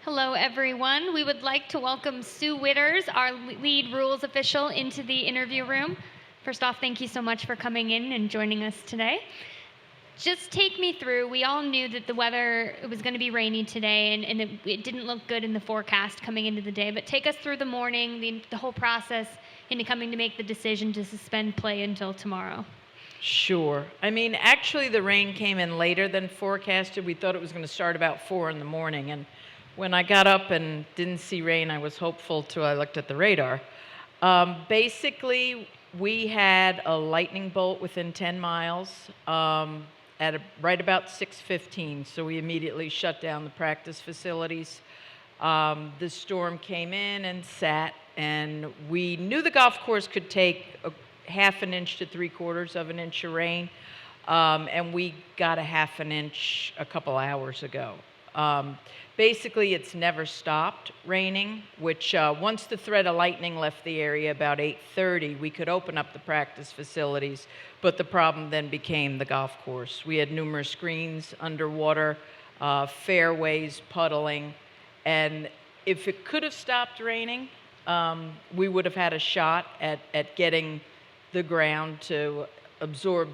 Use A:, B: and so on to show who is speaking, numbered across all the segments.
A: Hello, everyone. We would like to welcome Sue Witters, our lead rules official, into the interview room. First off, thank you so much for coming in and joining us today. Just take me through. We all knew that the weather was going to be rainy today, and it didn't look good in the forecast coming into the day. But take us through the morning, the whole process into coming to make the decision to suspend play until tomorrow.
B: Sure. I mean, actually, the rain came in later than forecasted. We thought it was going to start about 4 in the morning. And when I got up and didn't see rain, I was hopeful till I looked at the radar. Basically, we had a lightning bolt within 10 miles right about 6:15. So we immediately shut down the practice facilities. The storm came in and sat, and we knew the golf course could take half an inch to 3/4 of an inch of rain, and we got a half an inch a couple hours ago. Basically, it's never stopped raining, which once the threat of lightning left the area about 8:30, we could open up the practice facilities, but the problem then became the golf course. We had numerous greens underwater, fairways puddling, and if it could have stopped raining, we would have had a shot at getting the ground to absorb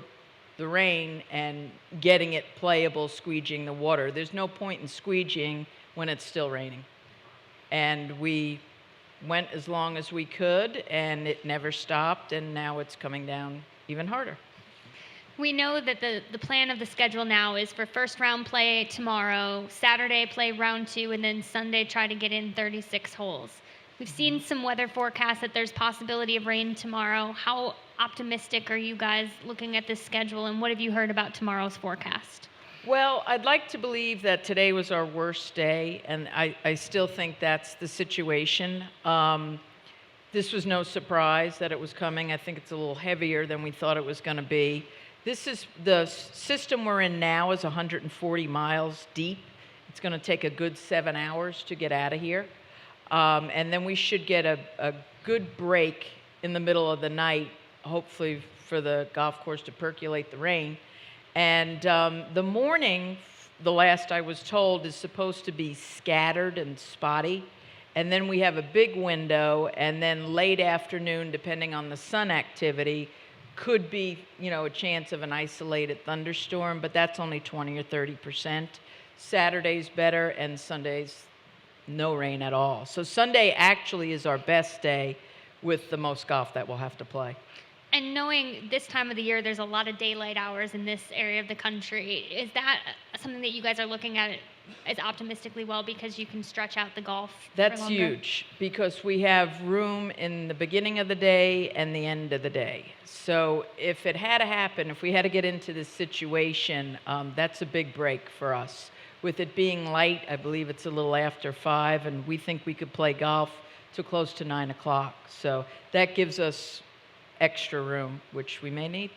B: the rain and getting it playable, squeegeeing the water. There's no point in squeegeeing when it's still raining. And we went as long as we could, and it never stopped, and now it's coming down even harder.
A: We know that the plan of the schedule now is for first round play tomorrow, Saturday play round 2, and then Sunday try to get in 36 holes. We've seen some weather forecasts that there's possibility of rain tomorrow. How optimistic are you guys looking at this schedule, and what have you heard about tomorrow's forecast?
B: Well, I'd like to believe that today was our worst day, and I still think that's the situation. This was no surprise that it was coming. I think it's a little heavier than we thought it was going to be. The system we're in now is 140 miles deep. It's going to take a good 7 hours to get out of here. And then we should get a good break in the middle of the night, hopefully for the golf course to percolate the rain. And the morning, the last I was told, is supposed to be scattered and spotty. And then we have a big window, and then late afternoon, depending on the sun activity, could be, a chance of an isolated thunderstorm, but that's only 20 or 30%. Saturday's better, and Sunday's no rain at all. So Sunday actually is our best day with the most golf that we'll have to play.
A: And knowing this time of the year, there's a lot of daylight hours in this area of the country. Is that something that you guys are looking at as optimistically well because you can stretch out the golf?
B: That's huge because we have room in the beginning of the day and the end of the day. So if it had to happen, if we had to get into this situation, that's a big break for us. With it being light, I believe it's a little after 5, and we think we could play golf till close to 9 o'clock. So that gives us extra room, which we may need.